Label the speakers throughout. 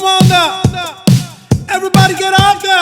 Speaker 1: Come on now. Everybody get out there.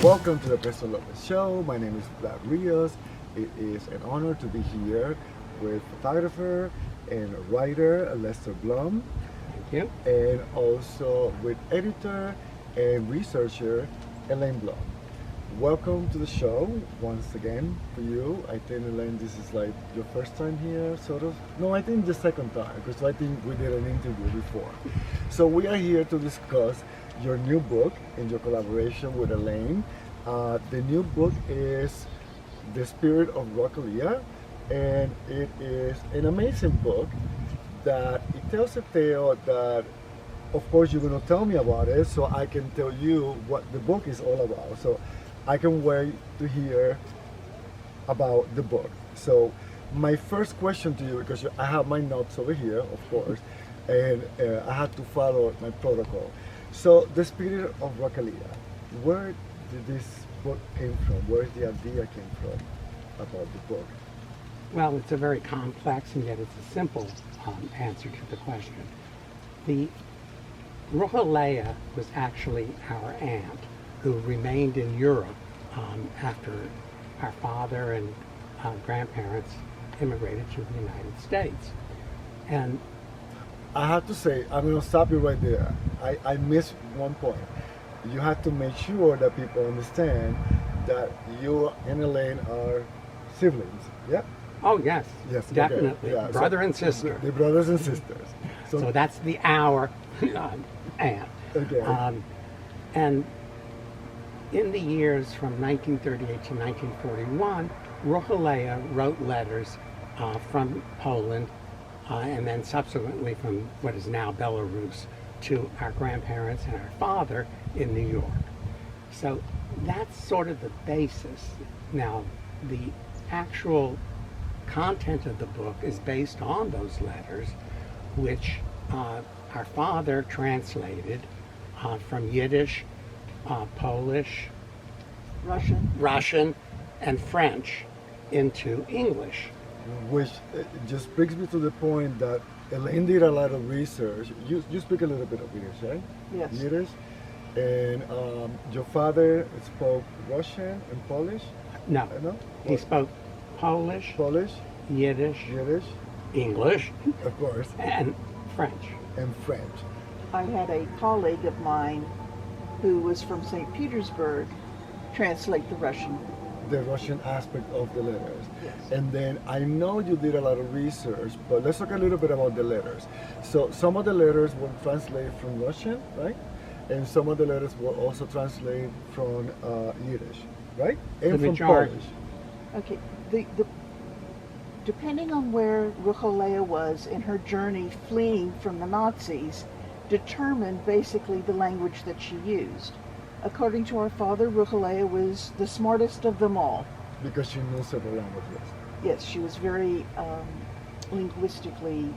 Speaker 2: Welcome to the Preston Lopez Show. My name is Vlad Rios. It is an honor to be here with photographer and writer Lester Blum.
Speaker 3: Thank you.
Speaker 2: And also with editor and researcher Elaine Blum. Welcome to the show once again for you. I think, Elaine, this is like your first time here, sort of? No, I think the second time, because I think we did an interview before. So we are here to discuss your new book in your collaboration with Elaine. The new book is The Spirit of Ruchel, and it is an amazing book that it tells a tale that, of course, you're going to tell me about it, so I can tell you what the book is all about. So I can wait to hear about the book. So my first question to you, because I have my notes over here, of course, and I had to follow my protocol. So The Spirit of Ruchel, where did this book came from? Where the idea came from about the book?
Speaker 3: Well, it's a very complex and yet it's a simple answer to the question. The Ruchel was actually our aunt who remained in Europe after our father and grandparents immigrated to the United States. And
Speaker 2: I have to say, I'm going to stop you right there. I missed one point. You have to make sure that people understand that you and Elaine are siblings. Yeah?
Speaker 3: oh yes,
Speaker 2: Yes,
Speaker 3: definitely,
Speaker 2: okay. Yeah,
Speaker 3: brother
Speaker 2: so,
Speaker 3: and sister.
Speaker 2: The brothers and sisters.
Speaker 3: So that's the our aunt.
Speaker 2: Okay.
Speaker 3: And in the years from 1938 to 1941, Ruchel wrote letters from Poland and then subsequently from what is now Belarus to our grandparents and our father in New York. So that's sort of the basis. Now, the actual content of the book is based on those letters, which our father translated from Yiddish, Polish, Russian, and French into English.
Speaker 2: Which just brings me to the point that Elaine did a lot of research. You speak a little bit of Yiddish, right?
Speaker 4: Yes.
Speaker 2: Yiddish. And your father spoke Russian and Polish?
Speaker 3: No,
Speaker 2: No?
Speaker 3: he spoke Polish,
Speaker 2: Polish,
Speaker 3: Yiddish, English,
Speaker 2: of course,
Speaker 3: and French.
Speaker 2: and French.
Speaker 4: I had a colleague of mine who was from St. Petersburg translate the Russian.
Speaker 2: The Russian aspect of the letters.
Speaker 4: Yes.
Speaker 2: And then I know you did a lot of research, but let's talk a little bit about the letters. So some of the letters were translated from Russian, right? And some of the letters were also translated from Yiddish, right? And
Speaker 3: The
Speaker 2: from
Speaker 3: majority.
Speaker 2: Polish.
Speaker 4: Okay, depending on where Ruchel was in her journey fleeing from the Nazis, determined basically the language that she used. According to our father, Ruchel was the smartest of them all.
Speaker 2: Because she knew several languages.
Speaker 4: Yes, she was very linguistically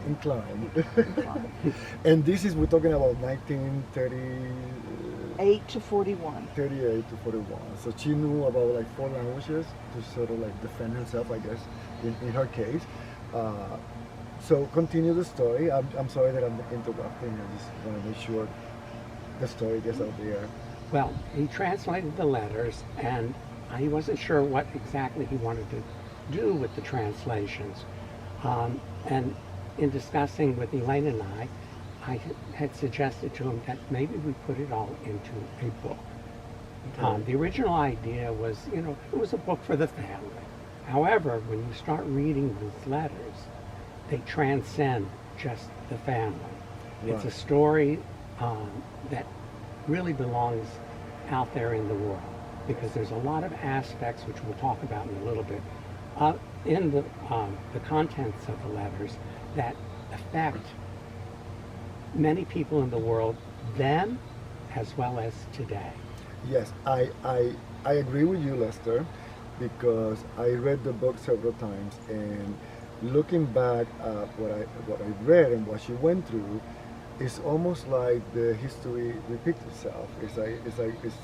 Speaker 2: Inclined.
Speaker 4: inclined.
Speaker 2: And this is, we're talking about 1938
Speaker 4: 8 to 41.
Speaker 2: to 41. So she knew about like 4 languages to sort of like defend herself, I guess, in her case. So continue the story. I'm sorry that I'm interrupting. I just want to make sure the story gets out there.
Speaker 3: Well, he translated the letters, and he wasn't sure what exactly he wanted to do with the translations. And in discussing with Elaine and I had suggested to him that maybe we put it all into a book. The original idea was, it was a book for the family. However, when you start reading these letters, they transcend just the family.
Speaker 2: Right.
Speaker 3: It's a story that really belongs out there in the world, because there's a lot of aspects, which we'll talk about in a little bit, in the contents of the letters that affect many people in the world then as well as today.
Speaker 2: Yes, I agree with you, Lester, because I read the book several times, and looking back at what I read and what she went through, it's almost like the history repeats itself. It's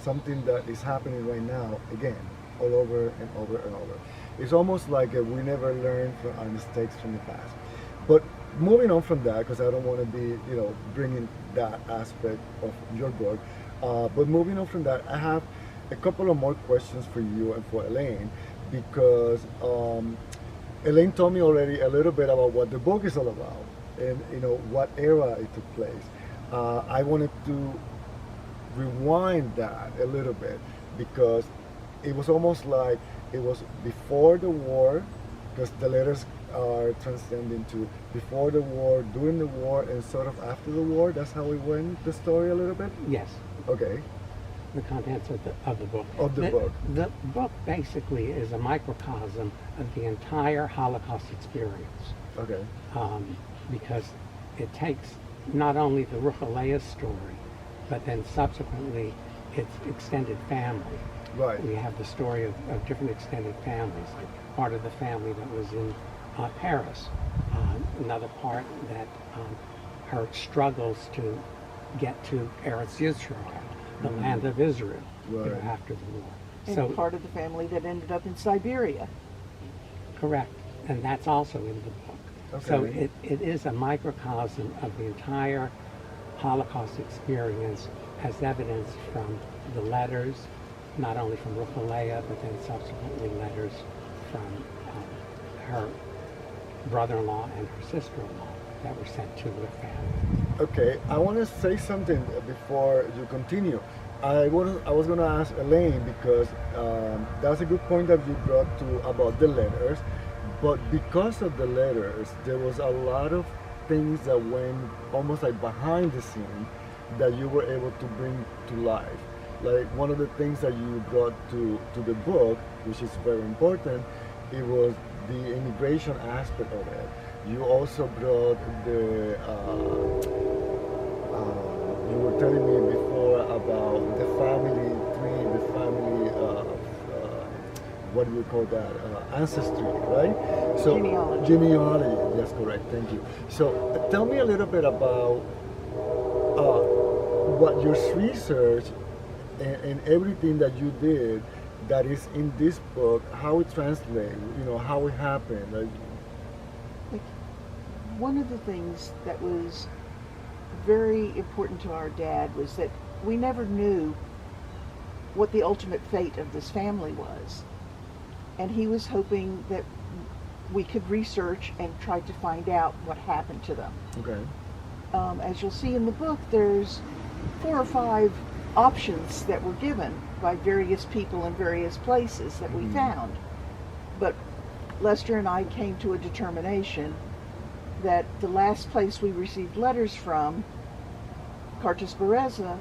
Speaker 2: something that is happening right now again, all over and over and over. It's almost like we never learned from our mistakes from the past. But moving on from that, because I don't want to be, bringing that aspect of your book. But moving on from that, I have a couple of more questions for you and for Elaine, because Elaine told me already a little bit about what the book is all about and what era it took place. I wanted to rewind that a little bit because it was almost like it was before the war, because the letters are transcending to before the war, during the war, and sort of after the war. That's how we went the story a little bit.
Speaker 3: Yes.
Speaker 2: Okay.
Speaker 3: The contents of the book.
Speaker 2: The
Speaker 3: book basically is a microcosm of the entire Holocaust experience.
Speaker 2: Okay.
Speaker 3: Because it takes not only the Ruchel story, but then subsequently its extended family.
Speaker 2: Right.
Speaker 3: We have the story of different extended families, like part of the family that was in Paris, another part that her struggles to get to Eretz Yisrael, the land of Israel,
Speaker 2: Right.
Speaker 3: After the war.
Speaker 4: And part of the family that ended up in Siberia.
Speaker 3: Correct, and that's also in the book.
Speaker 2: Okay.
Speaker 3: So it is a microcosm of the entire Holocaust experience, as evidenced from the letters, not only from Ruchel, but then subsequently letters from her brother-in-law and her sister-in-law that were sent to their family.
Speaker 2: Okay, I want to say something before you continue. I was going to ask Elaine, because that's a good point that you brought to about the letters. But because of the letters, there was a lot of things that went almost like behind the scene that you were able to bring to life. Like one of the things that you brought to the book, which is very important, it was the immigration aspect of it. You also brought the, you were telling me before about the family tree, the family, what do we call that, ancestry, right? So
Speaker 4: Genealogy.
Speaker 2: Genealogy, that's correct, thank you. So tell me a little bit about what your research and everything that you did that is in this book, how it translates, how it happened.
Speaker 4: Like, one of the things that was very important to our dad was that we never knew what the ultimate fate of this family was. And he was hoping that we could research and try to find out what happened to them.
Speaker 2: Okay.
Speaker 4: As you'll see in the book, there's 4 or 5 options that were given by various people in various places that we found. But Lester and I came to a determination that the last place we received letters from, Kartas Bereza,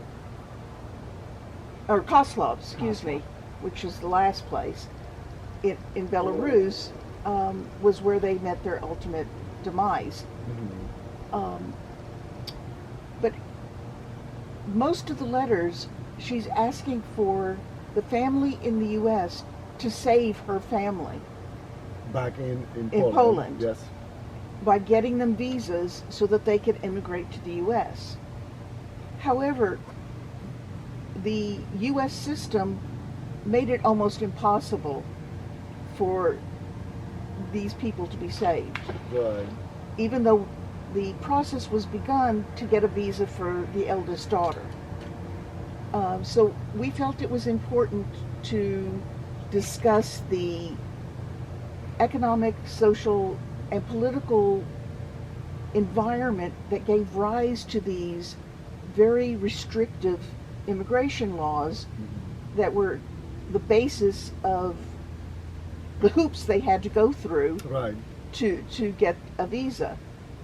Speaker 4: or Koslov, excuse me, which was the last place, in Belarus, was where they met their ultimate demise. But most of the letters, she's asking for the family in the U.S. to save her family
Speaker 2: Back in
Speaker 4: Poland.
Speaker 2: Yes.
Speaker 4: by getting them visas so that they could immigrate to the U.S. However, the U.S. system made it almost impossible for these people to be saved,
Speaker 2: Right.
Speaker 4: even though the process was begun to get a visa for the eldest daughter. So we felt it was important to discuss the economic, social, and political environment that gave rise to these very restrictive immigration laws that were the basis of the hoops they had to go through
Speaker 2: Right.
Speaker 4: to get a visa,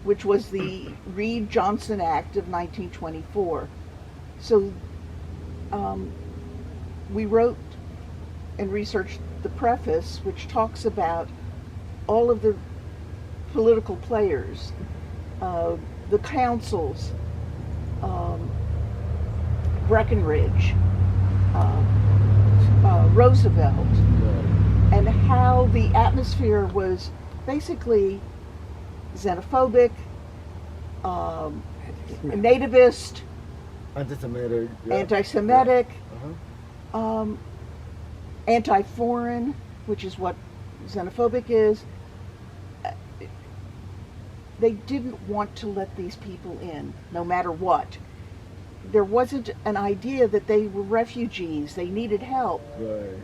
Speaker 4: which was the Reed-Johnson Act of 1924. So we wrote and researched the preface, which talks about all of the political players, the councils, Breckinridge, Roosevelt, and how the atmosphere was basically xenophobic, nativist,
Speaker 2: Anti-Semitic. Yeah.
Speaker 4: anti-Semitic,
Speaker 2: Uh-huh.
Speaker 4: anti-foreign, which is what xenophobic is. They didn't want to let these people in, no matter what. There wasn't an idea that they were refugees, they needed help.
Speaker 2: Right.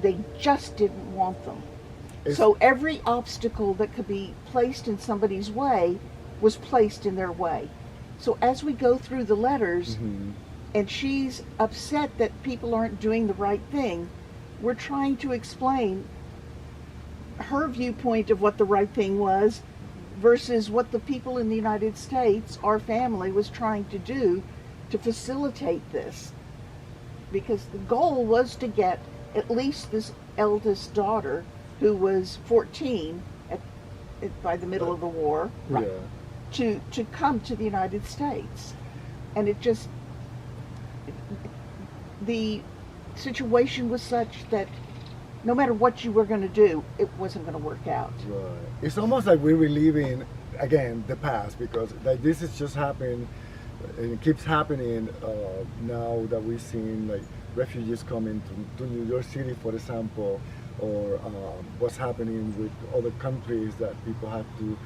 Speaker 4: They just didn't want them.
Speaker 2: It's-
Speaker 4: So every obstacle that could be placed in somebody's way was placed in their way. So as we go through the letters,
Speaker 2: Mhm.
Speaker 4: and she's upset that people aren't doing the right thing, we're trying to explain her viewpoint of what the right thing was versus what the people in the United States, our family, was trying to do to facilitate this. Because the goal was to get at least this eldest daughter, who was 14 by the middle of the war,
Speaker 3: Right.
Speaker 2: Yeah.
Speaker 4: to come to the United States. And it just, the situation was such that no matter what you were going to do, it wasn't going to work out.
Speaker 2: Right. It's almost like we're reliving again the past, because like this is just happening, and it keeps happening now that we've seen like refugees coming to New York City, for example, or what's happening with other countries that people have to,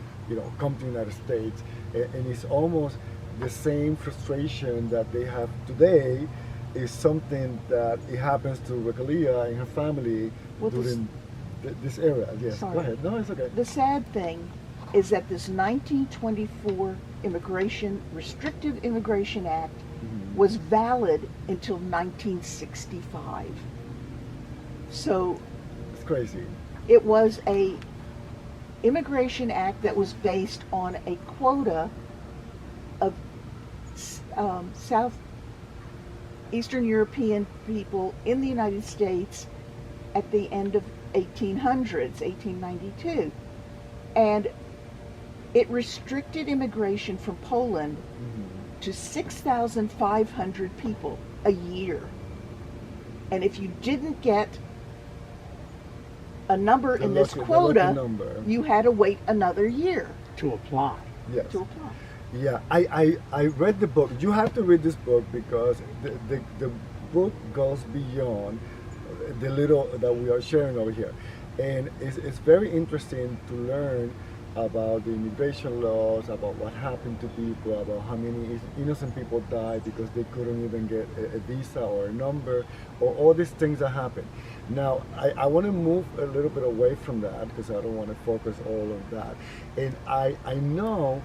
Speaker 2: come to the United States, and it's almost the same frustration that they have today is something that it happens to Leah and her family
Speaker 4: Well,
Speaker 2: during this era. Yes,
Speaker 4: Sorry.
Speaker 2: go ahead. No, it's okay.
Speaker 4: The sad thing is that this 1924 Restrictive Immigration Act was valid until 1965. So
Speaker 2: It's crazy.
Speaker 4: it was a immigration act that was based on a quota of Southeastern European people in the United States at the end of 1892. And it restricted immigration from Poland to 6,500 people a year. And if you didn't get a number
Speaker 2: The
Speaker 4: in this
Speaker 2: lucky
Speaker 4: quota,
Speaker 2: number.
Speaker 4: you had to wait another year
Speaker 3: To apply.
Speaker 2: Yes.
Speaker 4: to apply.
Speaker 2: Yeah, I read the book. You have to read this book because the book goes beyond the little that we are sharing over here. And it's very interesting to learn about the immigration laws, about what happened to people, about how many innocent people died because they couldn't even get a visa or a number, or all these things that happen. Now, I want to move a little bit away from that because I don't want to focus all of that. And I know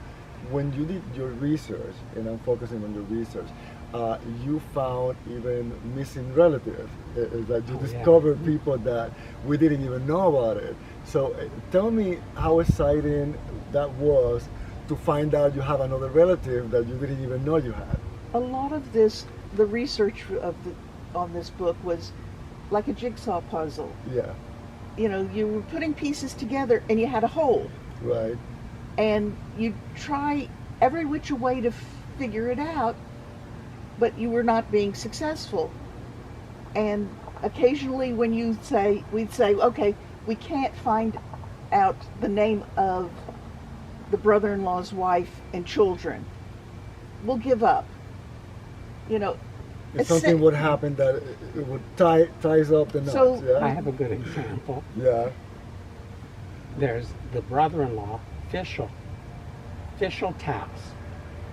Speaker 2: when you did your research, and I'm focusing on your research, you found even missing relatives, that you discovered people that we didn't even know about it. So tell me how exciting that was to find out you have another relative that you didn't even know you had.
Speaker 4: A lot of this, the research on this book was like a jigsaw puzzle.
Speaker 2: Yeah,
Speaker 4: You were putting pieces together and you had a hole.
Speaker 2: right.
Speaker 4: And you try every which way to figure it out, but you were not being successful. And occasionally when we'd say, okay, we can't find out the name of the brother-in-law's wife and children, we'll give up.
Speaker 2: If something would happen that it would ties up the knots.
Speaker 4: So-
Speaker 2: Yeah.
Speaker 3: I have a good example.
Speaker 2: Yeah.
Speaker 3: There's the brother-in-law, Fischel Taus.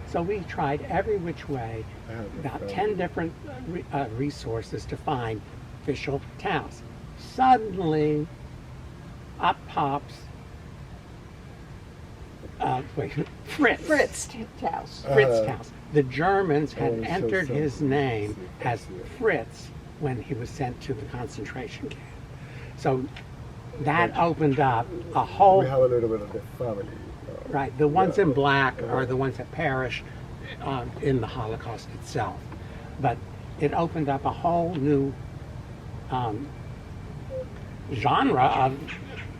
Speaker 3: So we tried every which way,
Speaker 2: I have a
Speaker 3: about
Speaker 2: friend.
Speaker 3: 10 different resources to find Fischel Taus. Suddenly, up pops Fritz.
Speaker 4: Fritz Taus.
Speaker 3: Fritz Taus. The Germans had
Speaker 2: Oh, so
Speaker 3: entered his
Speaker 2: simple.
Speaker 3: name as
Speaker 2: Yeah.
Speaker 3: Fritz when he was sent to the concentration camp. So that opened up a whole.
Speaker 2: We have a little bit of the family.
Speaker 3: Right, the ones
Speaker 2: Yeah.
Speaker 3: in black are the ones that perish in the Holocaust itself. But it opened up a whole new genre of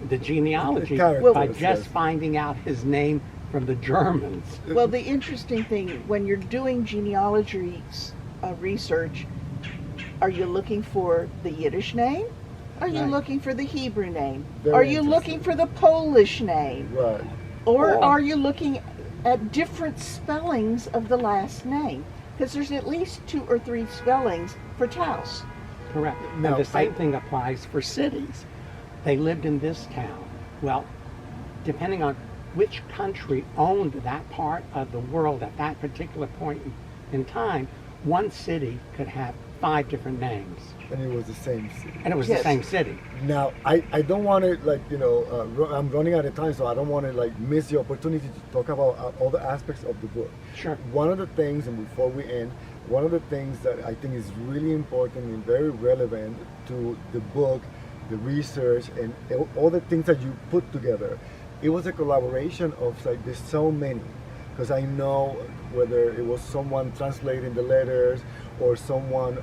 Speaker 3: the genealogy
Speaker 2: Characters,
Speaker 3: by just
Speaker 2: yes.
Speaker 3: finding out his name from the Germans.
Speaker 4: Well, the interesting thing, when you're doing genealogy research, are you looking for the Yiddish name? Are you
Speaker 3: Right.
Speaker 4: looking for the Hebrew name?
Speaker 2: Very
Speaker 4: Are you
Speaker 2: interesting.
Speaker 4: looking for the Polish name?
Speaker 2: Right.
Speaker 4: Or
Speaker 3: Or-
Speaker 4: are you looking at different spellings of the last name? Because there's at least 2 or 3 spellings for Taos.
Speaker 3: Correct.
Speaker 2: Now,
Speaker 3: And the same
Speaker 2: I-
Speaker 3: thing applies for cities. They lived in this town. Well, depending on which country owned that part of the world at that particular point in time, one city could have 5 different names.
Speaker 2: And it was the same city.
Speaker 3: And it was
Speaker 4: Yes.
Speaker 3: the same city.
Speaker 2: Now, I don't want to, like, I'm running out of time, so I don't want to, like, miss the opportunity to talk about all the aspects of the book.
Speaker 3: Sure.
Speaker 2: One of the things, and before we end, one of the things that I think is really important and very relevant to the book, the research, and all the things that you put together, it was a collaboration of, like, there's so many. Because I know whether it was someone translating the letters or someone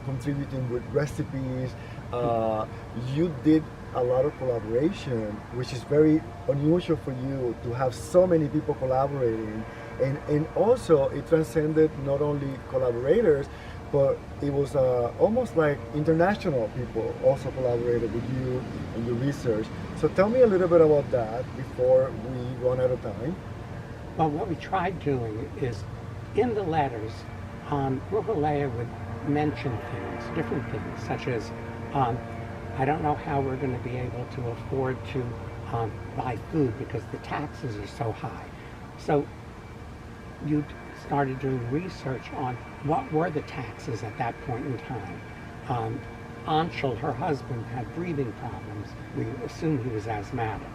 Speaker 2: contributing with recipes, you did a lot of collaboration, which is very unusual for you to have so many people collaborating. And also it transcended not only collaborators, but it was almost like international people also collaborated with you in your research. So tell me a little bit about that before we run out of time.
Speaker 3: Well, what we tried doing is, in the letters, Ruchel would mention things, different things, such as, I don't know how we're going to be able to afford to buy food because the taxes are so high. So you started doing research on what were the taxes at that point in time. Anshel, her husband, had breathing problems. We assumed he was asthmatic.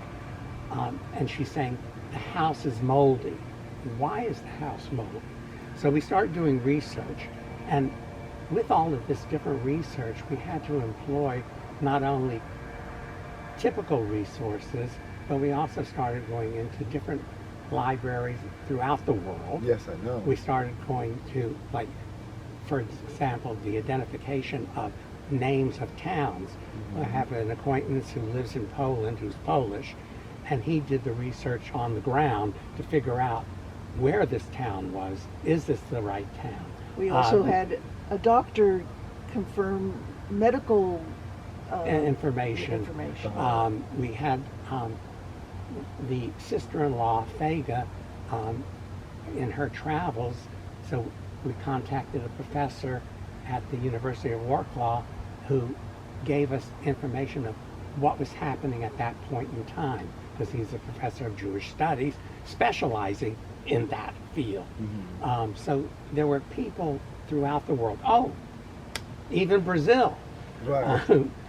Speaker 3: And she's saying, the house is moldy. Why is the house moldy? So we started doing research, and with all of this different research, we had to employ not only typical resources, but we also started going into different libraries throughout the world.
Speaker 2: Yes, I know.
Speaker 3: We started going to, like, for example, the identification of names of towns. I have an acquaintance who lives in Poland who's Polish, and he did the research on the ground to figure out where this town was. Is this the right town?
Speaker 4: We also had a doctor confirm medical
Speaker 3: Information. We had the sister-in-law, Fega, in her travels, so we contacted a professor at the University of Warklaw who gave us information of what was happening at that point in time, because he's a professor of Jewish studies specializing in that field. So there were people throughout the world. Oh, even Brazil.
Speaker 2: Right.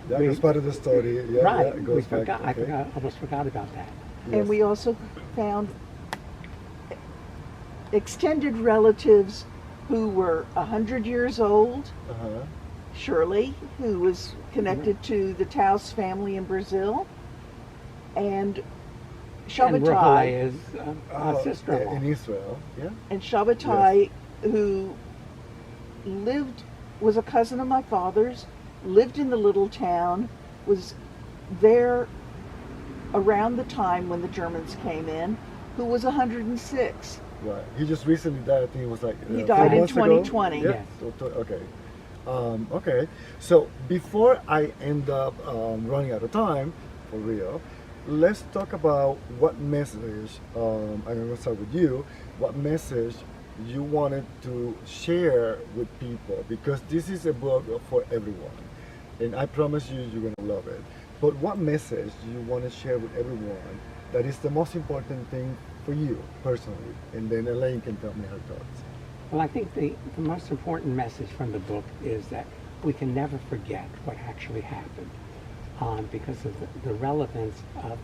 Speaker 2: That
Speaker 3: We-
Speaker 2: was part of the story. Yeah,
Speaker 3: Right.
Speaker 2: yeah, it goes
Speaker 3: We
Speaker 2: back.
Speaker 3: forgot. I
Speaker 2: Okay.
Speaker 3: almost forgot about that.
Speaker 2: Yes.
Speaker 4: And we also found extended relatives who were 100 years old.
Speaker 2: Uh-huh.
Speaker 4: Shirley, who was connected to the Taos family in Brazil, and
Speaker 3: And
Speaker 4: Shabbatai,
Speaker 3: Ruchel is
Speaker 2: Oh,
Speaker 3: sister-in-law.
Speaker 2: in Israel. Yeah.
Speaker 4: and Shabbatai, who was a cousin of my father's, lived in the little town, was there around the time when the Germans came in, who was 106.
Speaker 2: Right. He just recently died. I think it was like
Speaker 4: He
Speaker 2: a
Speaker 4: died
Speaker 2: few
Speaker 4: in
Speaker 2: months ago.
Speaker 4: 2020.
Speaker 2: Yeah.
Speaker 3: Yes.
Speaker 2: Okay. Okay. So before I end up running out of time, for real, let's talk about what message. I'm going to start with you. What message you wanted to share with people, because this is a book for everyone, and I promise you, you're going to love it. But what message do you want to share with everyone that is the most important thing for you personally? And then Elaine can tell me her thoughts.
Speaker 3: Well, I think the most important message from the book is that we can never forget what actually happened because of the relevance of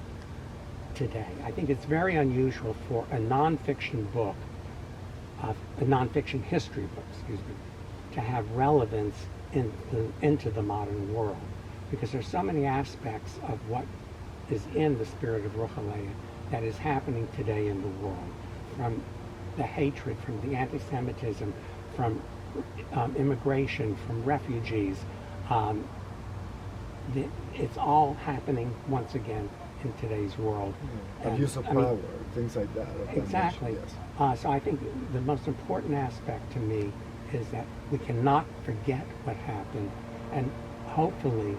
Speaker 3: today. I think it's very unusual for a nonfiction book, a nonfiction history book, to have relevance into the modern world, because there's so many aspects of what is in the spirit of Ruchel that is happening today in the world, from the hatred, from the anti-Semitism, from immigration, from refugees. It's all happening once again in today's world. And,
Speaker 2: Abuse of
Speaker 3: I mean,
Speaker 2: power, things like that. of that
Speaker 3: exactly.
Speaker 2: nature, yes.
Speaker 3: So I think the most important aspect to me is that we cannot forget what happened, and hopefully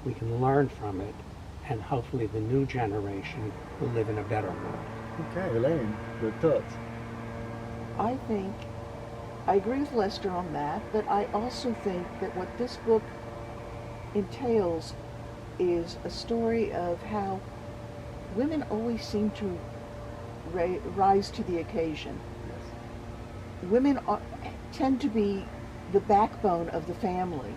Speaker 3: we can learn from it, and hopefully the new generation will live in a better world.
Speaker 2: Okay, Elaine, your thoughts?
Speaker 4: I think I agree with Lester on that, but I also think that what this book entails is a story of how women always seem to rise to the occasion. Women tend to be the backbone of the family.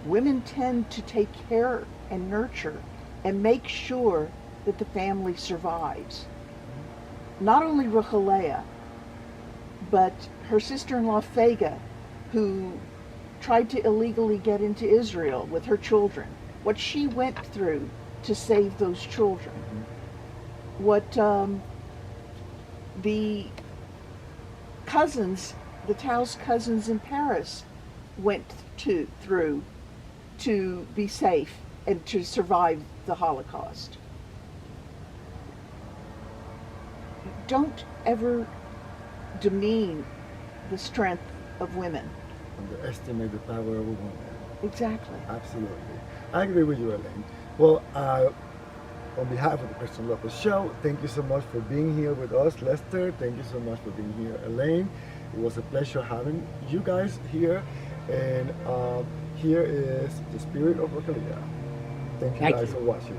Speaker 4: Women tend to take care and nurture and make sure that the family survives. Not only Ruchel, but her sister-in-law Fega, who tried to illegally get into Israel with her children. What she went through to save those children. What the cousins, the Tao's cousins in Paris went through to be safe and to survive the Holocaust. Don't ever demean the strength of women.
Speaker 2: Underestimate the power of a woman.
Speaker 4: Exactly.
Speaker 2: Absolutely. I agree with you, Elaine. Well, on behalf of the Preston Lopez Show, thank you so much for being here with us. Lester, thank you so much for being here. Elaine, it was a pleasure having you guys here. And here is the spirit of Ruchel. Thank you guys for watching.